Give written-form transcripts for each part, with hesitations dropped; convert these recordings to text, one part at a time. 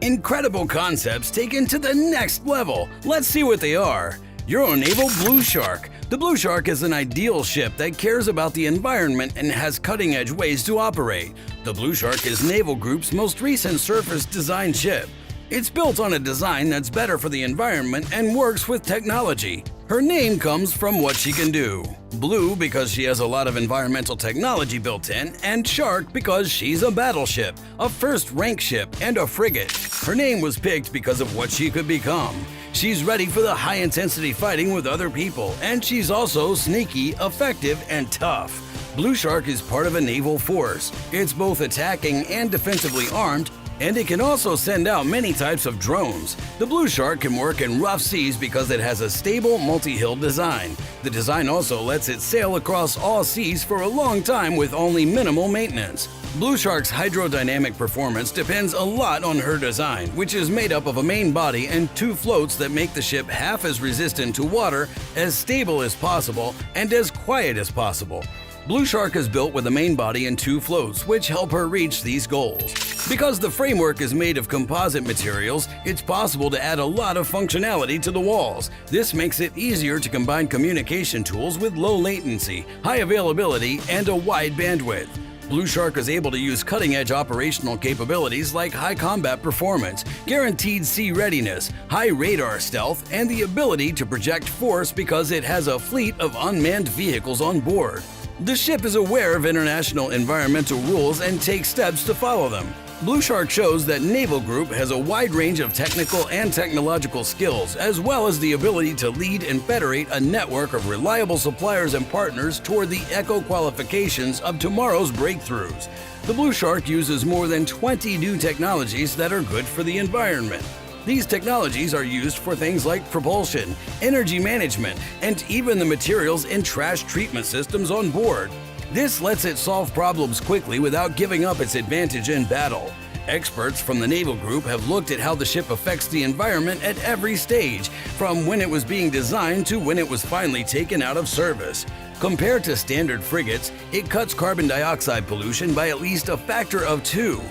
Incredible concepts taken to the next level. Let's see what they are. Euronaval Blue Shark. The Blue Shark is an ideal ship that cares about the environment and has cutting-edge ways to operate. The Blue Shark is Naval Group's most recent surface design ship. It's built on a design that's better for the environment and works with technology. Her name comes from what she can do. Blue because she has a lot of environmental technology built in, and Shark because she's a battleship, a first-rank ship, and a frigate. Her name was picked because of what she could become. She's ready for the high-intensity fighting with other people, and she's also sneaky, effective, and tough. Blue Shark is part of a naval force. It's both attacking and defensively armed, and it can also send out many types of drones. The Blue Shark can work in rough seas because it has a stable multi-hull design. The design also lets it sail across all seas for a long time with only minimal maintenance. Blue Shark's hydrodynamic performance depends a lot on her design, which is made up of a main body and two floats that make the ship half as resistant to water, as stable as possible, and as quiet as possible. Blue Shark is built with a main body and two floats, which help her reach these goals. Because the framework is made of composite materials, it's possible to add a lot of functionality to the walls. This makes it easier to combine communication tools with low latency, high availability, and a wide bandwidth. Blue Shark is able to use cutting-edge operational capabilities like high combat performance, guaranteed sea readiness, high radar stealth, and the ability to project force because it has a fleet of unmanned vehicles on board. The ship is aware of international environmental rules and takes steps to follow them. Blue Shark shows that Naval Group has a wide range of technical and technological skills, as well as the ability to lead and federate a network of reliable suppliers and partners toward the eco-qualifications of tomorrow's breakthroughs. The Blue Shark uses more than 20 new technologies that are good for the environment. These technologies are used for things like propulsion, energy management, and even the materials and trash treatment systems on board. This lets it solve problems quickly without giving up its advantage in battle. Experts from the Naval Group have looked at how the ship affects the environment at every stage, from when it was being designed to when it was finally taken out of service. Compared to standard frigates, it cuts carbon dioxide pollution by at least a factor of 2.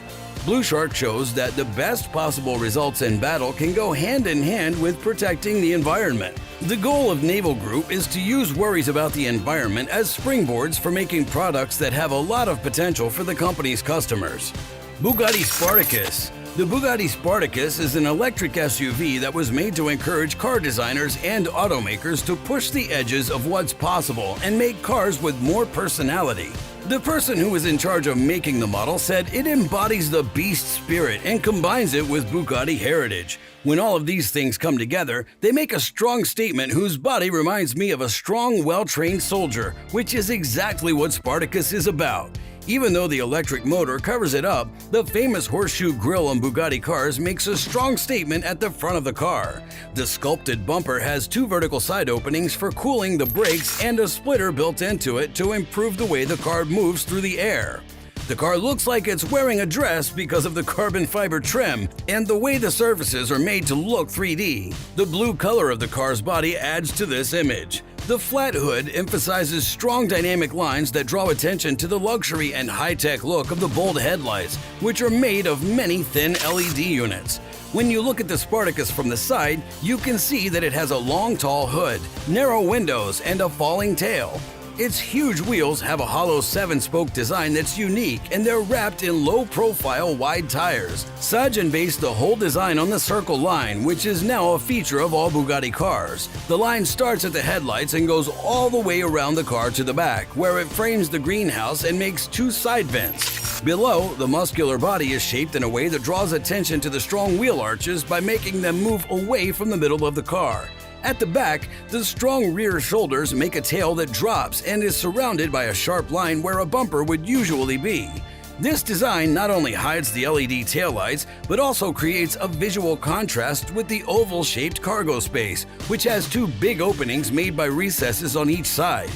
Blue Shark shows that the best possible results in battle can go hand in hand with protecting the environment. The goal of Naval Group is to use worries about the environment as springboards for making products that have a lot of potential for the company's customers. Bugatti Spartacus. The Bugatti Spartacus is an electric SUV that was made to encourage car designers and automakers to push the edges of what's possible and make cars with more personality. The person who was in charge of making the model said it embodies the beast spirit and combines it with Bugatti heritage. When all of these things come together, they make a strong statement whose body reminds me of a strong, well-trained soldier, which is exactly what Spartacus is about. Even though the electric motor covers it up, the famous horseshoe grille on Bugatti cars makes a strong statement at the front of the car. The sculpted bumper has two vertical side openings for cooling the brakes and a splitter built into it to improve the way the car moves through the air. The car looks like it's wearing a dress because of the carbon fiber trim and the way the surfaces are made to look 3D. The blue color of the car's body adds to this image. The flat hood emphasizes strong dynamic lines that draw attention to the luxury and high-tech look of the bold headlights, which are made of many thin LED units. When you look at the Spartacus from the side, you can see that it has a long, tall hood, narrow windows, and a falling tail. Its huge wheels have a hollow 7-spoke design that's unique, and they're wrapped in low-profile wide tires. Sajjan based the whole design on the circle line, which is now a feature of all Bugatti cars. The line starts at the headlights and goes all the way around the car to the back, where it frames the greenhouse and makes 2 side vents. Below, the muscular body is shaped in a way that draws attention to the strong wheel arches by making them move away from the middle of the car. At the back, the strong rear shoulders make a tail that drops and is surrounded by a sharp line where a bumper would usually be. This design not only hides the LED taillights, but also creates a visual contrast with the oval-shaped cargo space, which has 2 big openings made by recesses on each side.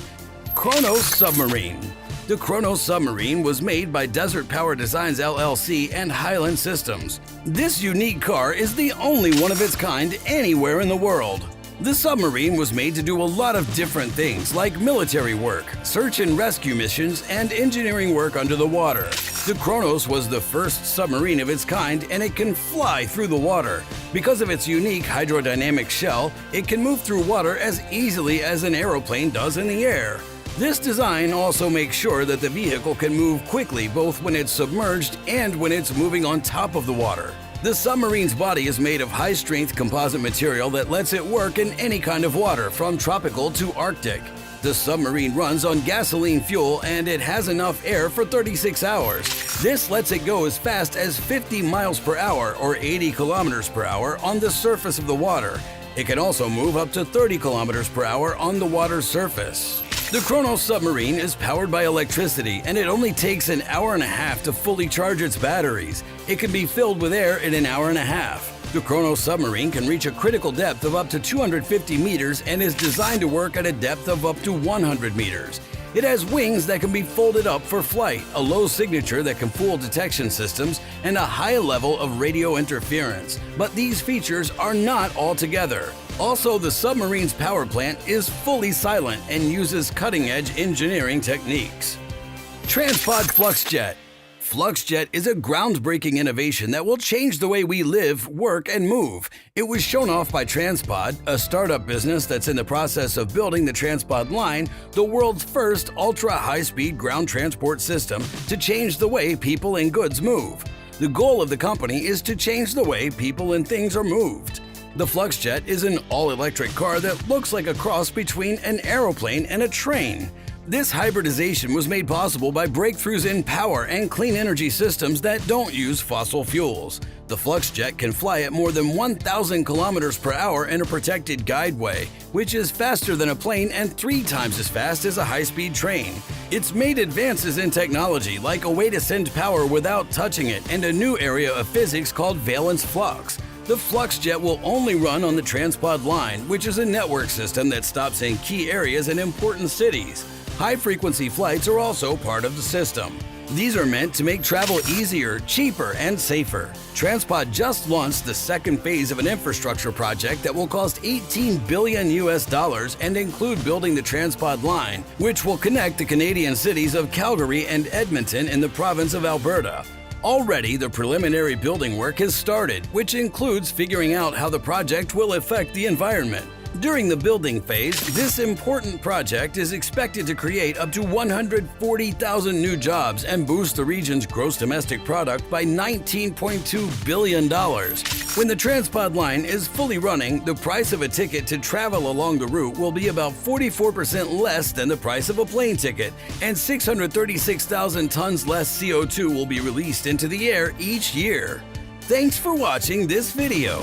Kronos Submarine. The Kronos Submarine was made by Desert Power Designs LLC and Highland Systems. This unique car is the only one of its kind anywhere in the world. The submarine was made to do a lot of different things like military work, search and rescue missions, and engineering work under the water. The Kronos was the first submarine of its kind, and it can fly through the water. Because of its unique hydrodynamic shell, it can move through water as easily as an aeroplane does in the air. This design also makes sure that the vehicle can move quickly both when it's submerged and when it's moving on top of the water. The submarine's body is made of high-strength composite material that lets it work in any kind of water, from tropical to Arctic. The submarine runs on gasoline fuel and it has enough air for 36 hours. This lets it go as fast as 50 miles per hour or 80 kilometers per hour on the surface of the water. It can also move up to 30 kilometers per hour on the water's surface. The Kronos submarine is powered by electricity, and it only takes an hour and a half to fully charge its batteries. It can be filled with air in an hour and a half. The Kronos submarine can reach a critical depth of up to 250 meters and is designed to work at a depth of up to 100 meters. It has wings that can be folded up for flight, a low signature that can fool detection systems, and a high level of radio interference. But these features are not all together. Also, the submarine's power plant is fully silent and uses cutting-edge engineering techniques. Transpod FluxJet. FluxJet is a groundbreaking innovation that will change the way we live, work, and move. It was shown off by Transpod, a startup business that's in the process of building the Transpod line, the world's first ultra-high-speed ground transport system to change the way people and goods move. The goal of the company is to change the way people and things are moved. The FluxJet is an all-electric car that looks like a cross between an aeroplane and a train. This hybridization was made possible by breakthroughs in power and clean energy systems that don't use fossil fuels. The FluxJet can fly at more than 1,000 kilometers per hour in a protected guideway, which is faster than a plane and 3 times as fast as a high-speed train. It's made advances in technology, like a way to send power without touching it, and a new area of physics called valence flux. The FluxJet will only run on the Transpod line, which is a network system that stops in key areas in important cities. High-frequency flights are also part of the system. These are meant to make travel easier, cheaper, and safer. Transpod just launched the second phase of an infrastructure project that will cost $18 billion and include building the Transpod line, which will connect the Canadian cities of Calgary and Edmonton in the province of Alberta. Already, the preliminary building work has started, which includes figuring out how the project will affect the environment. During the building phase, this important project is expected to create up to 140,000 new jobs and boost the region's gross domestic product by $19.2 billion. When the Transpod line is fully running, the price of a ticket to travel along the route will be about 44% less than the price of a plane ticket, and 636,000 tons less CO2 will be released into the air each year. Thanks for watching this video.